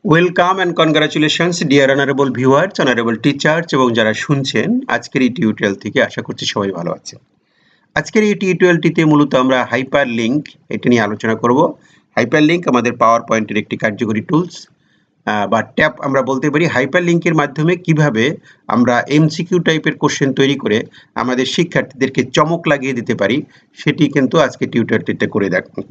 Welcome and congratulations dear honourable viewers, honourable teachers এবং যারা শুনছেন আজকের এই টিউটোরিয়াল থেকে। আশা করছি সবাই ভালো আছেন। আজকের এই টিউটোরিয়ালটিতে মূলত আমরা হাইপার লিঙ্ক এটা নিয়ে আলোচনা করব। হাইপার লিঙ্ক আমাদের পাওয়ার পয়েন্টের একটি কার্যকরী টুলস বা ট্যাব আমরা বলতে পারি। হাইপার লিঙ্কের মাধ্যমে কিভাবে আমরা এমসিকিউ টাইপের কোশ্চেন তৈরি করে আমাদের শিক্ষার্থীদেরকে চমক লাগিয়ে দিতে পারি, সেটি কিন্তু আজকে টিউটোরিয়ালটিতে করে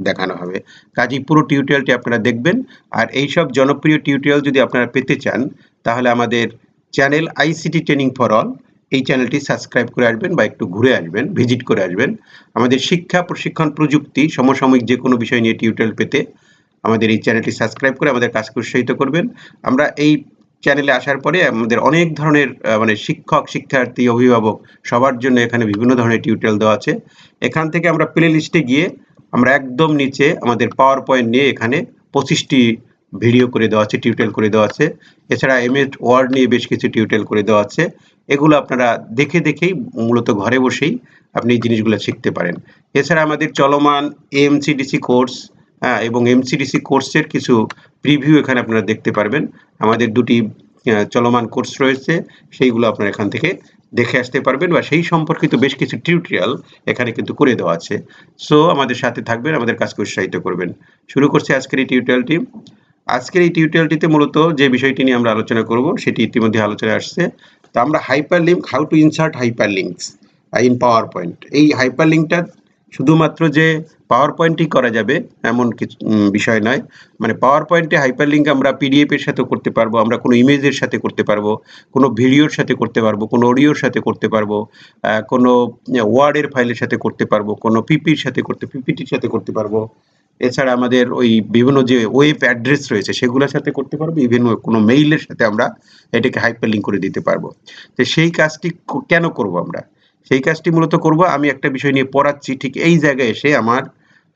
দেখানো হবে। কাজেই পুরো টিউটোরিয়ালটি আপনারা দেখবেন। আর এইসব জনপ্রিয় টিউটোরিয়াল যদি আপনারা পেতে চান, তাহলে আমাদের channel ICT training for all এই চ্যানেলটি সাবস্ক্রাইব করে আসবেন বা একটু ঘুরে আসবেন, ভিজিট করে আসবেন। আমাদের শিক্ষা, প্রশিক্ষণ, প্রযুক্তি, সমসাময়িক যে কোনো বিষয় নিয়ে টিউটোরিয়াল পেতে আমাদের এই চ্যানেলটি সাবস্ক্রাইব করে আমাদের কাজকে উৎসাহিত করবেন। আমরা এই চ্যানেলে আসার পরে আমাদের অনেক ধরনের শিক্ষক, শিক্ষার্থী, অভিভাবক সবার জন্য এখানে বিভিন্ন ধরনের টিউটোরিয়াল দেওয়া আছে। এখান থেকে আমরা প্লে লিস্টে গিয়ে আমরা একদম নিচে আমাদের পাওয়ার পয়েন্ট নিয়ে এখানে 25টি ভিডিও করে দেওয়া আছে, টিউটোরিয়াল করে দেওয়া আছে। এছাড়া এমএস ওয়ার্ড নিয়ে বেশ কিছু টিউটোরিয়াল করে দেওয়া আছে। এগুলো আপনারা দেখেই মূলত ঘরে বসেই আপনি এই জিনিসগুলো শিখতে পারেন। এছাড়া আমাদের চলমান এমসিডিসি কোর্স এবং এমসিডিসি কোর্সের কিছু প্রিভিউ এখানে আপনারা দেখতে পারবেন। আমাদের দুটি চলমান কোর্স রয়েছে, সেইগুলো আপনারা এখান থেকে দেখে আসতে পারবেন বা সেই সম্পর্কিত বেশ কিছু টিউটোরিয়াল এখানে কিন্তু করে দেওয়া আছে। সো আমাদের সাথে থাকবেন, আমাদের কাজকে উৎসাহিত করবেন। শুরু করছি আজকের এই টিউটোরিয়ালটি। আজকের এই টিউটোরিয়ালটিতে মূলত যে বিষয়টি নিয়ে আমরা আলোচনা করব সেটি ইতিমধ্যে আলোচনায় আসছে। তো আমরা hyper link, how to insert hyper links in power point. এই হাইপার লিঙ্কটা শুধুমাত্র যে পাওয়ার পয়েন্টই করা যাবে এমন কিছু বিষয় নয়। মানে পাওয়ার পয়েন্টে হাইপার লিঙ্ক আমরা পিডিএফ এর সাথে করতে পারবো, আমরা কোনো ইমেজের সাথে করতে পারবো, কোনো ভিডিওর সাথে করতে পারবো, কোনো অডিওর সাথে করতে পারবো, কোনো ওয়ার্ডের ফাইলের সাথে করতে পারবো, কোনো পিপিটির সাথে করতে পারবো। এছাড়া আমাদের ওই বিভিন্ন যে ওয়েব অ্যাড্রেস রয়েছে সেগুলোর সাথে করতে পারবো, ইভেন কোনো মেইলের সাথে আমরা এটাকে হাইপার লিঙ্ক করে দিতে পারবো। তো সেই কাজটি কেন করব আমরা? সেই কাজটি মূলত করব, আমি একটা বিষয় নিয়ে পড়াচ্ছি, ঠিক এই জায়গায় এসে আমার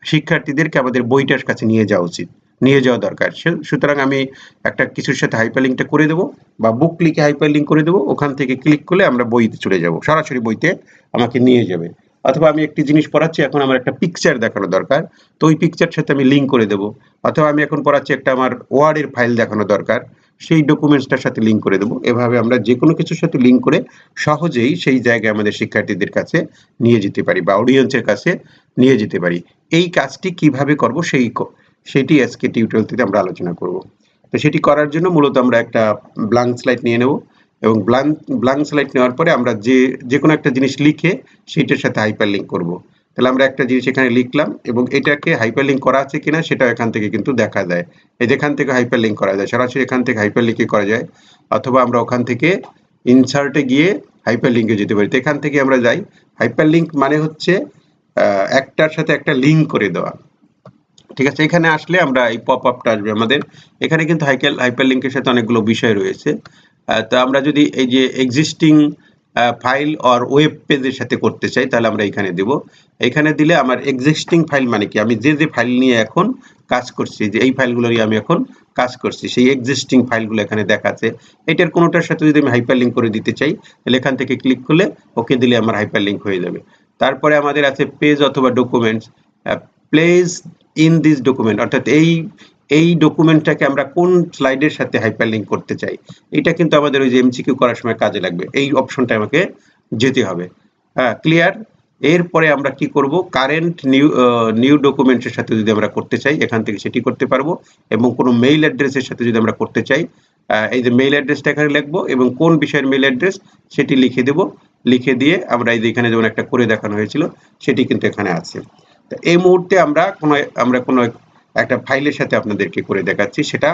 শিক্ষার্থীদেরকে আমাদের বইটার কাছে নিয়ে যাওয়া দরকার। সুতরাং আমি একটা কিছুর সাথে হাইপার লিঙ্কটা করে দেবো বা বুক লিখে হাইপার লিঙ্ক করে দেবো। ওখান থেকে ক্লিক করলে আমরা বইতে চলে যাব, সরাসরি বইতে আমাকে নিয়ে যাবে। অথবা আমি একটি জিনিস পড়াচ্ছি, এখন আমার একটা পিকচার দেখানো দরকার, তো ওই পিকচার সাথে আমি লিঙ্ক করে দেবো। অথবা আমি এখন পড়াচ্ছি, একটা আমার ওয়ার্ডের ফাইল দেখানো দরকার, সেই ডকুমেন্টসটার সাথে লিঙ্ক করে দেবো। এভাবে আমরা যে কোনো কিছুর সাথে লিঙ্ক করে সহজেই সেই জায়গায় আমাদের শিক্ষার্থীদের কাছে নিয়ে যেতে পারি বা অডিয়েন্সের কাছে নিয়ে যেতে পারি। এই কাজটি কিভাবে করব সেটি আজকে টিউটোরিয়ালটিতে আমরা আলোচনা করব। তো সেটি করার জন্য মূলত আমরা একটা ব্ল্যাঙ্ক স্লাইড নিয়ে নেব এবং ব্ল্যাঙ্ক স্লাইড নেওয়ার পরে আমরা যে কোনো একটা জিনিস লিখে সেইটার সাথে হাইপার লিঙ্ক করব। তাহলে আমরা একটা জিনিস এখানে লিখলাম এবং এটাকে হাইপার লিঙ্ক করা আছে কিনা সেটা এখান থেকে কিন্তু দেখা যায়। এই যেখান থেকে হাইপার লিঙ্ক করা যায়, সরাসরি এখান থেকে হাইপার লিঙ্কে করা যায়, অথবা আমরা ওখান থেকে ইনসার্টে গিয়ে হাইপার লিঙ্কে যেতে পারি। তো এখান থেকে আমরা যাই। হাইপার লিঙ্ক মানে হচ্ছে একটার সাথে একটা লিঙ্ক করে দেওয়া। ঠিক আছে, এখানে আসলে আমরা এই পপ আপটা আসবে আমাদের। এখানে কিন্তু হাইপার লিঙ্কের সাথে অনেকগুলো বিষয় রয়েছে। তো আমরা যদি এই যে এক্সিস্টিং ফাইল অর ওয়েব পেজের সাথে করতে চাই, তাহলে আমরা এখানে দেব। এখানে দিলে আমার এক্সিস্টিং ফাইল মানে কি, আমি যে ফাইল নিয়ে এখন কাজ করছি, যে এই ফাইলগুলো নিয়ে আমি এখন কাজ করছি, সেই এক্সিস্টিং ফাইলগুলো এখানে দেখাচ্ছে। এটার কোনোটার সাথে যদি আমি হাইপার লিঙ্ক করে দিতে চাই, তাহলে এখান থেকে ক্লিক করলে ওকে দিলে আমার হাইপার লিঙ্ক হয়ে যাবে। তারপরে আমাদের আছে পেজ অথবা documents, place in this document, অর্থাৎ এই ডকুমেন্টটাকে আমরা কোন স্লাইডের সাথে হাইপার লিঙ্ক করতে চাই। এটা কিন্তু আমাদের ওই যে এমসিকিউ করার সময় কাজে লাগবে। এই অপশনটা আমাকে যেতে হবে। ক্লিয়ার? এরপরে আমরা কি করব, কারেন্ট নিউ ডকুমেন্টের সাথে যদি আমরা করতে চাই, এখান থেকে সেটি করতে পারবো। এবং কোনো মেইল অ্যাড্রেসের সাথে যদি আমরা করতে চাই, এই যে মেইল অ্যাড্রেসটা এখানে লিখবো এবং কোন বিষয়ের মেইল অ্যাড্রেস সেটি লিখে দেব। লিখে দিয়ে আমরা এই যে এখানে যেমন একটা করে দেখানো হয়েছিল সেটি কিন্তু এখানে আছে। তো এই মুহূর্তে আমরা কোনো একটা ফাইলের সাথে আপনাদেরকে করে দেখাচ্ছি, সেটা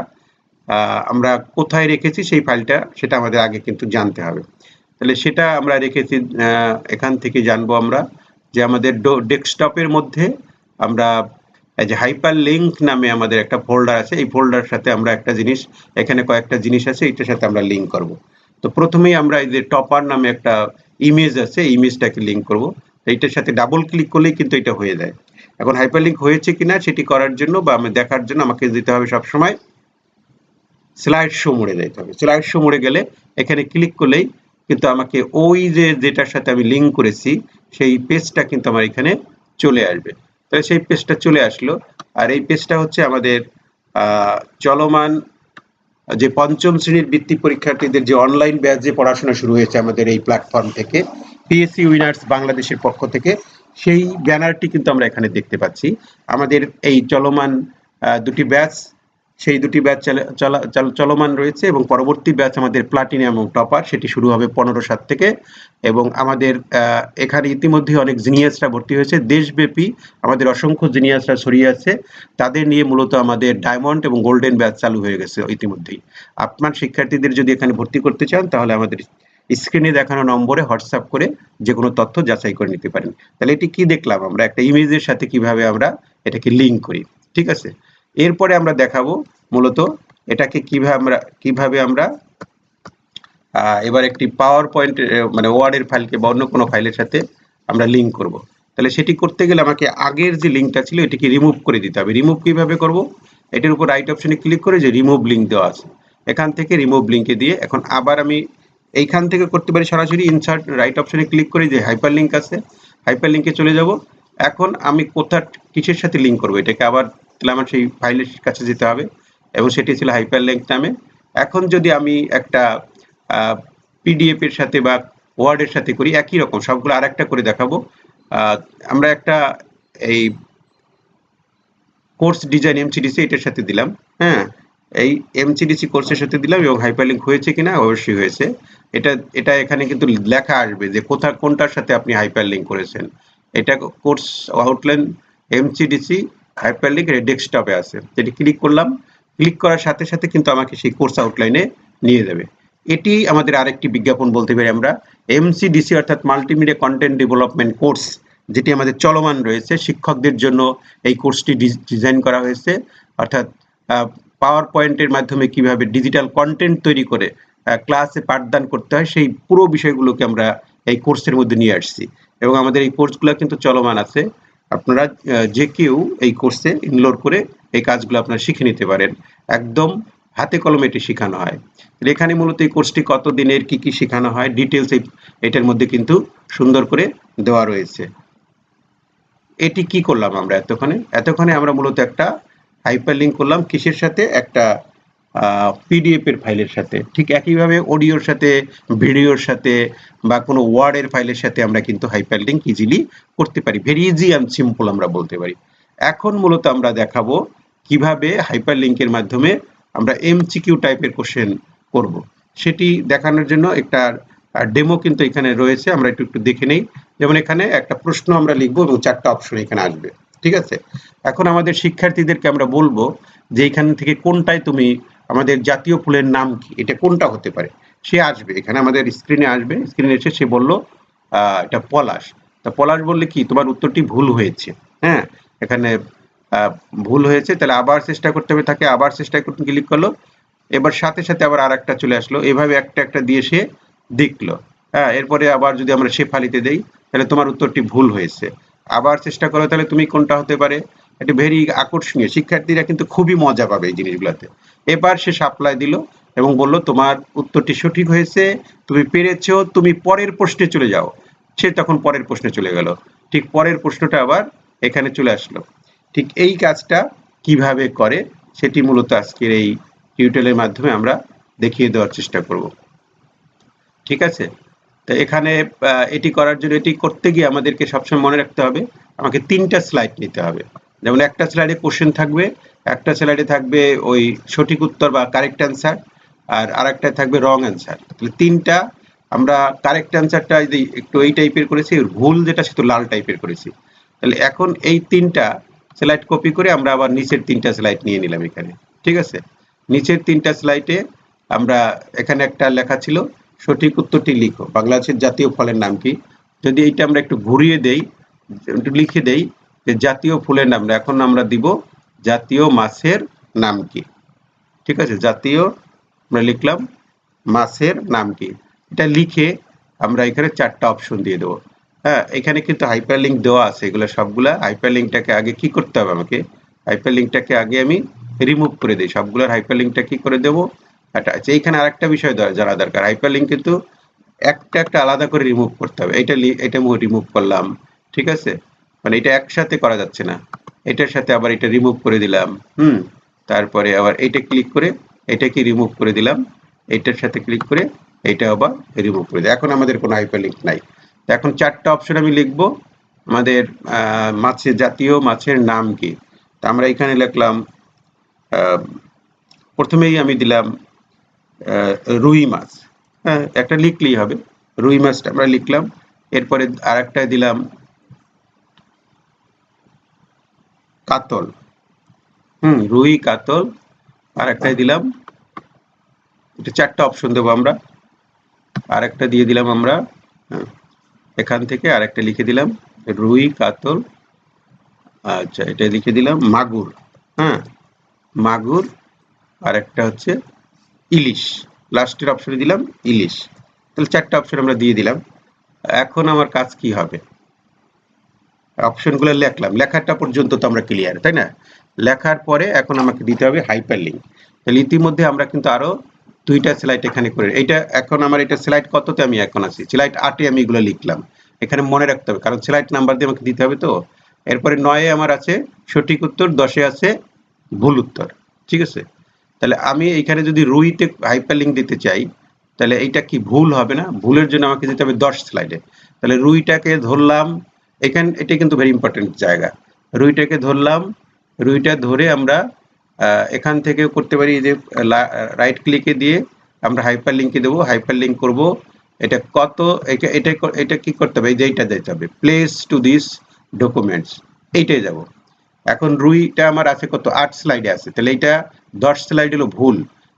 আমরা কোথায় রেখেছি সেই ফাইলটা, সেটা আমাদের আগে কিন্তু জানতে হবে। তাহলে সেটা আমরা রেখেছি, এখান থেকে জানবো আমরা যে আমাদের ডেস্কটপের মধ্যে আমরা এই যে হাইপার লিঙ্ক নামে আমাদের একটা ফোল্ডার আছে, এই ফোল্ডারের সাথে আমরা একটা জিনিস, এখানে কয়েকটা জিনিস আছে, এটার সাথে আমরা লিঙ্ক করব। তো প্রথমেই আমরা এই যে টপার নামে একটা ইমেজ আছে, ইমেজটাকে লিঙ্ক করব। এইটার সাথে ডাবল ক্লিক করলেই কিন্তু এটা হয়ে যায়। এখন হাইপার লিঙ্ক হয়েছে কিনা সেটি করার জন্য বা আমি দেখার জন্য আমাকে দিতে হবে সবসময় স্লাইড শো মোডে যেতে হবে। স্লাইড শো মোডে গেলে এখানে ক্লিক করলেই কিন্তু আমাকে ওই যেটার সাথে আমি লিঙ্ক করেছি সেই পেজটা কিন্তু আমার এখানে চলে আসবে। তাহলে সেই পেজটা চলে আসলো। আর এই পেজটা হচ্ছে আমাদের চলমান যে পঞ্চম শ্রেণীর বৃত্তি পরীক্ষার্থীদের যে অনলাইন ব্যাচ যে পড়াশোনা শুরু হয়েছে আমাদের এই প্ল্যাটফর্ম থেকে, পিএসসি উইনার্স বাংলাদেশের পক্ষ থেকে, সেই ব্যানারটি কিন্তু আমরা এখানে দেখতে পাচ্ছি। আমাদের এই চলমান দুটি ব্যাচ, সেই দুটি ব্যাচ চলমান রয়েছে এবং পরবর্তী ব্যাচ আমাদের প্লাটিনাম এবং টপার, সেটি শুরু হবে 15/7 থেকে। এবং আমাদের এখানে ইতিমধ্যে অনেক জিনিয়াসরা ভর্তি হয়েছে, দেশব্যাপী আমাদের অসংখ্য জিনিয়াসরা ছড়িয়ে আছে, তাদের নিয়ে মূলত আমাদের ডায়মন্ড এবং গোল্ডেন ব্যাচ চালু হয়ে গেছে ইতিমধ্যেই। আপনার শিক্ষার্থীদের যদি এখানে ভর্তি করতে চান তাহলে আমাদের স্ক্রিনে দেখানো নম্বরে হোয়াটসঅ্যাপ করে যে কোনো তথ্য যাচাই করে নিতে পারেন। তাহলে এটি কি দেখলাম আমরা, একটা ইমেজের সাথে কিভাবে আমরা এটাকে লিঙ্ক করি, ঠিক আছে। এরপরে আমরা দেখাবো মূলত এটাকে কিভাবে আমরা এবার একটি পাওয়ার পয়েন্ট মানে ওয়ার্ডের ফাইলকে বা অন্য কোনো ফাইলের সাথে আমরা লিঙ্ক করব। তাহলে সেটি করতে গেলে আমাকে আগের যে লিঙ্কটা ছিল এটিকে রিমুভ করে দিতে হবে। রিমুভ কিভাবে করব, এটার উপর রাইট অপশনে ক্লিক করে যে রিমুভ লিঙ্ক দেওয়া আছে এখান থেকে রিমুভ লিঙ্কে দিয়ে এখন আবার আমি এইখান থেকে করতে পারি সরাসরি ইনসার্ট রাইট অপশনে ক্লিক করে যে হাইপার লিঙ্ক আছে হাইপার লিঙ্কে চলে যাব। এখন আমি কিসের সাথে লিঙ্ক করব, এটাকে আবার তাহলে আমার সেই ফাইলের কাছে যেতে হবে এবং সেটি ছিল হাইপার লিঙ্ক নামে। এখন যদি আমি একটা পিডিএফ এর সাথে বা ওয়ার্ডের সাথে করি একই রকম সবগুলো আরেকটা করে দেখাবো। আমরা একটা এই কোর্স ডিজাইন এমসিডিসি এটার সাথে দিলাম, হ্যাঁ এই এমসিডিসি কোর্সের সাথে দিলাম এবং হাইপারলিংক হয়েছে কিনা, অবশ্যই হয়েছে। এটা এখানে কিন্তু লেখা আসবে যে কোনটার সাথে আপনি হাইপারলিংক করেছেন। এটা কোর্স আউটলাইন এমসিডিসি হাইপারলিংক ডেস্কটপে আছে, যেটি ক্লিক করলাম, ক্লিক করার সাথে সাথে কিন্তু আমাকে সেই কোর্স আউটলাইনে নিয়ে যাবে। এটি আমাদের আরেকটি বিজ্ঞাপন বলতে পারি আমরা, এমসিডিসি অর্থাৎ মাল্টিমিডিয়া কন্টেন্ট ডেভেলপমেন্ট কোর্স, যেটি আমাদের চলমান রয়েছে। শিক্ষকদের জন্য এই কোর্সটি ডিজাইন করা হয়েছে, অর্থাৎ পাওয়ার পয়েন্টের মাধ্যমে কিভাবে ডিজিটাল কন্টেন্ট তৈরি করে ক্লাসে পাঠদান করতে হয় সেই পুরো বিষয়গুলোকে আমরা এই কোর্সের মধ্যে নিয়ে আসছি এবং আমাদের এই কোর্সগুলো কিন্তু চলমান আছে। আপনারা যে কেউ এই কোর্সে এনরোল করে এই কাজগুলো আপনারা শিখে নিতে পারেন, একদম হাতে কলমে এটি শেখানো হয়। এখানে মূলত এই কোর্সটি কত দিনের কি কি শেখানো হয় ডিটেলস এটার মধ্যে কিন্তু সুন্দর করে দেওয়া রয়েছে। এটি কি করলাম আমরা এতক্ষণে আমরা মূলত একটা হাইপারলিংক করলাম কিসের সাথে, একটা পিডিএফ এর ফাইলের সাথে। ঠিক একইভাবে অডিওর সাথে, ভিডিওর সাথে বা কোনো ওয়ার্ডের ফাইলের সাথে আমরা কিন্তু হাইপারলিংক ইজিলি করতে পারি, ভেরি ইজি অ্যান্ড সিম্পল আমরা বলতে পারি। এখন মূলত আমরা দেখাবো কিভাবে হাইপারলিংকের মাধ্যমে আমরা এমসিকিউ টাইপের কোশ্চেন করব। সেটি দেখানোর জন্য একটা ডেমো কিন্তু এখানে রয়েছে, আমরা একটু দেখে নেই। যেমন এখানে একটা প্রশ্ন আমরা লিখবো এবং 4টা অপশন এখানে আসবে, ঠিক আছে। এখন আমাদের শিক্ষার্থীদেরকে আমরা বলবো যে এখান থেকে কোনটায় তুমি, আমাদের জাতীয় ফুলের নাম কি, এটা কোনটা হতে পারে। সে আসবে এখানে আমাদের স্ক্রিনে আসবে, স্ক্রিনে এসে সে বললো এটা পলাশ। তা পলাশ বললে কি তোমার উত্তরটি ভুল হয়েছে, হ্যাঁ এখানে ভুল হয়েছে, তাহলে আবার চেষ্টা করতে হবে, তাকে আবার চেষ্টা করতে ক্লিক করলো, এবার সাথে সাথে আবার আর একটা চলে আসলো, এভাবে একটা দিয়ে সে দেখলো, হ্যাঁ এরপরে আবার যদি আমরা শেফালিতে দেই তাহলে তোমার উত্তরটি ভুল হয়েছে, আবার চেষ্টা করো, তাহলে তুমি কোনটা হতে পারে। এটা ভেরি আকর্ষণীয়, শিক্ষার্থীরা কিন্তু খুবই মজা পাবে এই জিনিসগুলোতে। এবার সে সাপ্লাই দিল এবং বলল তোমার উত্তরটি সঠিক হয়েছে, তুমি পেরেছো, তুমি পরের প্রশ্নে চলে যাও। সে তখন পরের প্রশ্নে চলে গেল, ঠিক পরের প্রশ্নটা আবার এখানে চলে আসলো। ঠিক এই কাজটা কিভাবে করে সেটি মূলত আজকের এই টিউটোরিয়ালের মাধ্যমে আমরা দেখিয়ে দেওয়ার চেষ্টা করব, ঠিক আছে। তো এখানে এটি করার জন্য, এটি করতে গিয়ে আমাদেরকে সবসময় মনে রাখতে হবে আমাকে 3টা স্লাইড নিতে হবে। যেমন একটা স্লাইডে কোশ্চেন থাকবে, একটা স্লাইডে থাকবে ওই সঠিক উত্তর বা কারেক্ট অ্যান্সার, আর আরেকটা থাকবে রং অ্যান্সার। তাহলে 3টা আমরা কারেক্ট অ্যান্সারটা একটু এই টাইপের করেছি, ভুল যেটা সেটা লাল টাইপের করেছি। তাহলে এখন এই 3টা স্লাইড কপি করে আমরা আবার নিচের 3টা স্লাইড নিয়ে নিলাম এখানে, ঠিক আছে। নিচের 3টা স্লাইডে আমরা এখানে একটা লেখা ছিল সঠিক উত্তরটি লিখো, বাংলাদেশের জাতীয় ফলের নাম কি। যদি এইটা আমরা একটু ঘুরিয়ে দেই, একটু লিখে দেই যে জাতীয় ফুলের নাম, এখন আমরা দিব জাতীয় মাছের নাম কি, ঠিক আছে। জাতীয় আমরা লিখলাম, মাছের নাম কি, এটা লিখে আমরা এখানে 4টা অপশন দিয়ে দেবো। হ্যাঁ এখানে কিন্তু হাইপারলিংক দেওয়া আছে, এগুলো সবগুলা হাইপারলিংকটাকে আগে কি করতে হবে, আমাকে হাইপারলিংকটাকে আগে আমি রিমুভ করে দিই, সবগুলোর হাইপারলিংকটা কি করে দেবো। আচ্ছা এইখানে আরেকটা বিষয় জানা দরকার, হাইপারলিংক কিন্তু একটা আলাদা করে রিমুভ করতে হবে। এটা রিমুভ করলাম, ঠিক আছে, মানে এটা একসাথে করা যাচ্ছে না, এটার সাথে আবার এটা রিমুভ করে দিলাম, তারপরে আবার এইটা ক্লিক করে এটাকে রিমুভ করে দিলাম, এটার সাথে ক্লিক করে এটা আবার রিমুভ করে দিই। এখন আমাদের কোনো হাইপারলিংক নাই। তো এখন 4টা অপশন আমি লিখবো। আমাদের মাছের জাতীয় মাছের নাম কি? তা আমরা এখানে লিখলাম, প্রথমেই আমি দিলাম রুই মাছ। হ্যাঁ, একটা লিখলেই হবে, রুই মাছটা আমরা লিখলাম। এরপরে আরেকটা দিলাম কাতল, রুই কাতল। আরেকটাই দিলাম, এটা 4টা অপশন দেবো আমরা। আরেকটা দিয়ে দিলাম আমরা এখান থেকে আরেকটা লিখে দিলাম রুই কাতল। আচ্ছা, এটা লিখে দিলাম মাগুর। হ্যাঁ, মাগুর। আরেকটা হচ্ছে ইলিশ, লাস্টের অপশনে দিলাম ইলিশ। তাহলে 4টা অপশন আমরা দিয়ে দিলাম। এখন আমার কাজ কি হবে? অপশনগুলো লিখলাম, লেখাটা পর্যন্ত তো আমরা ক্লিয়ার, তাই না? লেখার পরে এখন আমাকে দিতে হবে হাইপারলিংক। তাহলে ইতিমধ্যে আমরা কিন্তু আরো 2টা স্লাইড এখানে করে, এটা এখন আমার এটা স্লাইড কততে আমি এখন আছি? স্লাইড 8-এ আমি এগুলো লিখলাম। এখানে মনে রাখতে হবে, কারণ স্লাইড নাম্বার দিয়ে আমাকে দিতে হবে। তো এরপরে 9-এ আমার আছে সঠিক উত্তর, 10-এ আছে ভুল উত্তর। ঠিক আছে? তাহলে আমি এখানে যদি রুইতে হাইপারলিংক দিতে চাই, তাহলে এইটা কি ভুল হবে না? ভুলের জন্য আমাকে যেতে হবে 10 স্লাইডে। তাহলে রুইটাকে ধরলাম, এটা কিন্তু ভেরি ইম্পর্টেন্ট জায়গা। রুইটাকে ধরলাম, রুইটা ধরে আমরা এখান থেকে করতে পারি যে রাইট ক্লিকে দিয়ে আমরা হাইপারলিংকে দেবো, হাইপারলিংক করব। এটা কত, এটা কি করতে হবে? এই যে এইটা দিতে হবে, প্লেস টু দিস ডকুমেন্টস, এইটাই যাব। এখন রুইটা আমার আছে কত? 8 স্লাইডে আছে। তাহলে এইটা 10 স্লাইড হলো ভুল।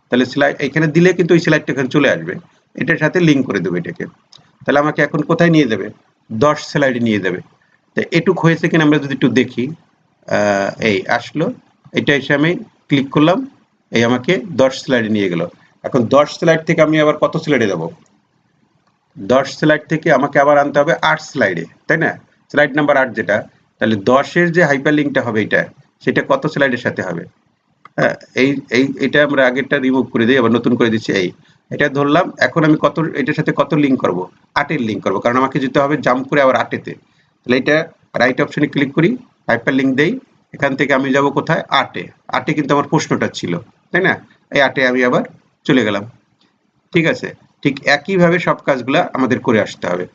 তাহলে স্লাইড এখানে দিলে কিন্তু ওই স্লাইডটা এখানে চলে আসবে, এটার সাথে লিঙ্ক করে দেবো এটাকে। তাহলে আমাকে এখন কোথায় নিয়ে যাবে? 10 স্লাইডে নিয়ে যাবে। তো এটুক হয়েছে কিনা আমরা যদি একটু দেখি। এই আসলো, এটা এসে আমি ক্লিক করলাম, এই আমাকে 10 স্লাইডে নিয়ে গেল। এখন 10 স্লাইড থেকে আমি আবার কত স্লাইডে যাব? 10 স্লাইড থেকে আমাকে আবার আনতে হবে 8 স্লাইডে, তাই না? স্লাইড নাম্বার 8 যেটা, তাহলে 10-এর যে হাইপারলিংকটা হবে এটা, সেটা কত স্লাইডের সাথে হবে? হ্যাঁ, এটা আমরা আগেরটা রিমুভ করে দিই, আবার নতুন করে দিচ্ছি। এটা ধরলাম। এখন আমি কত, এটার সাথে কত লিঙ্ক করব? 8-এর লিঙ্ক করব, কারণ আমাকে যেতে হবে জাম্প করে আবার 8-এতে। তাহলে এটা রাইট অপশনে ক্লিক করি, হাইপারলিংক দেই। এখান থেকে আমি যাব কোথায়? 8-এ। 8-এ কিন্তু আমার প্রশ্নটা ছিল, তাই না? এই 8-এ আমি আবার চলে গেলাম। ঠিক আছে? ঠিক একইভাবে সব কাজগুলা আমাদের করে আসতে হবে।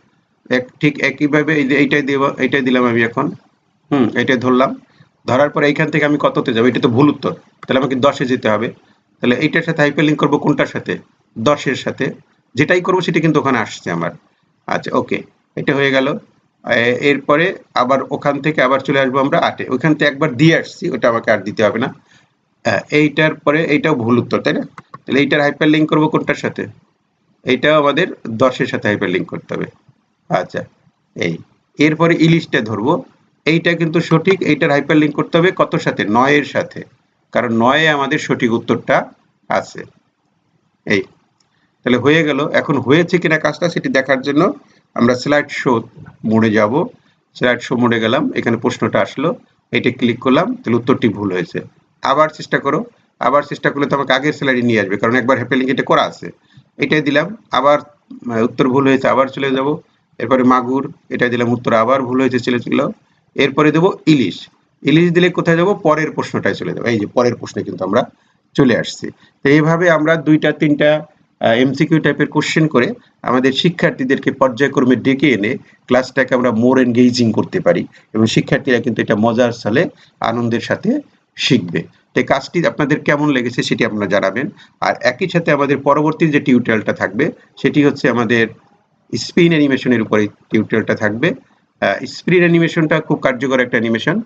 ঠিক একইভাবে এই যে এইটাই দিলাম আমি এখন। এটা ধরলাম। ধরার পরে এইখান থেকে আমি কততে যাব? এটা তো ভুল উত্তর, তাহলে আমাকে 10-এ যেতে হবে। তাহলে এইটার সাথে হাইপারলিংক করব কোনটার সাথে? 10-এর সাথে। যেটাই করব সেটা কিন্তু ওখানে আসছে আমার। আচ্ছা, ওকে, এটা হয়ে গেল। এরপরে আবার ওখান থেকে আবার চলে আসবো আমরা 8-এ। ওইখান থেকে একবার দিয়ে আসছি, ওটা আমাকে আর দিতে হবে না। এইটার পরে এইটাও ভুল উত্তর, তাই না? তাহলে এইটার হাইপারলিংক করব কোনটার সাথে? এইটাও আমাদের 10-এর সাথে হাইপারলিংক করতে হবে। আচ্ছা, এরপরে ইলিশটা ধরবো। এইটা কিন্তু সঠিক, এইটার হাইপারলিংক করতে হবে কতর সাথে? 9-এর সাথে, কারণ 9-এ আমাদের সঠিক উত্তরটা আছে। তাহলে হয়ে গেল। এখন হয়েছে কিনা কাজটা সেটি দেখার জন্য আমরা স্লাইড শো মোডে যাব। স্লাইড শো মোডে গেলাম, এখানে প্রশ্নটা আসলো, এটা ক্লিক করলাম, তাহলে উত্তরটি ভুল হয়েছে। আবার চেষ্টা করো। আবার চেষ্টা করলে তো আমাকে আগের স্লাইডে নিয়ে আসবে, কারণ একবার হাইপারলিংক এটা করা আছে। এটাই দিলাম, আবার উত্তর ভুল হয়েছে, আবার চলে যাব। এরপরে মাগুর, এটা দিলাম, উত্তর আবার ভুল হয়েছে, চলে। এরপরে দেবো ইলিশ। ইলিশ দিলে কোথায় যাব? পরের প্রশ্নটায় চলে যাবো। এই যে পরের প্রশ্নে কিন্তু আমরা চলে আসছি। তো এইভাবে আমরা 2-3টা এমসিকিউ টাইপের কোশ্চেন করে আমাদের শিক্ষার্থীদেরকে পর্যায়ক্রমে ডেকে এনে ক্লাসটাকে আমরা মোর এনগেজিং করতে পারি, এবং শিক্ষার্থীরা কিন্তু এটা মজার ছলে আনন্দের সাথে শিখবে। তো কাজটি আপনাদের কেমন লেগেছে সেটি আপনারা জানাবেন। আর একই সাথে আমাদের পরবর্তী যে টিউটোরিয়ালটা থাকবে সেটি হচ্ছে আমাদের স্পিন অ্যানিমেশনের উপরে টিউটোরিয়ালটা থাকবে। স্পিন অ্যানিমেশনটা খুব কার্যকর একটা অ্যানিমেশন।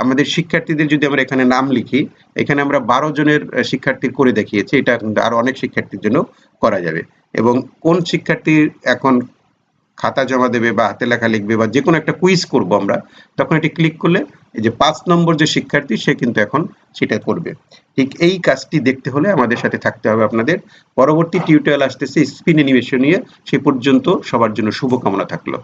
আমাদের শিক্ষার্থীদের যদি আমরা এখানে নাম লিখি, এখানে আমরা 12 জনের শিক্ষার্থীর করে দেখিয়েছি, এটা কিন্তু আরো অনেক শিক্ষার্থীর জন্য করা যাবে। এবং কোন শিক্ষার্থী এখন খাতা জমা দেবে বা হাতে লেখা লিখবে বা যে কোনো একটা কুইজ করব আমরা, তখন এটি ক্লিক করলে এই যে 5 নম্বর যে শিক্ষার্থী সে কিন্তু এখন সেটা করবে। ঠিক এই কাজটি দেখতে হলে আমাদের সাথে থাকতে হবে আপনাদের। পরবর্তী টিউটোরিয়াল আসতেছে স্পিন অ্যানিমেশন নিয়ে, সে পর্যন্ত সবার জন্য শুভকামনা থাকলো।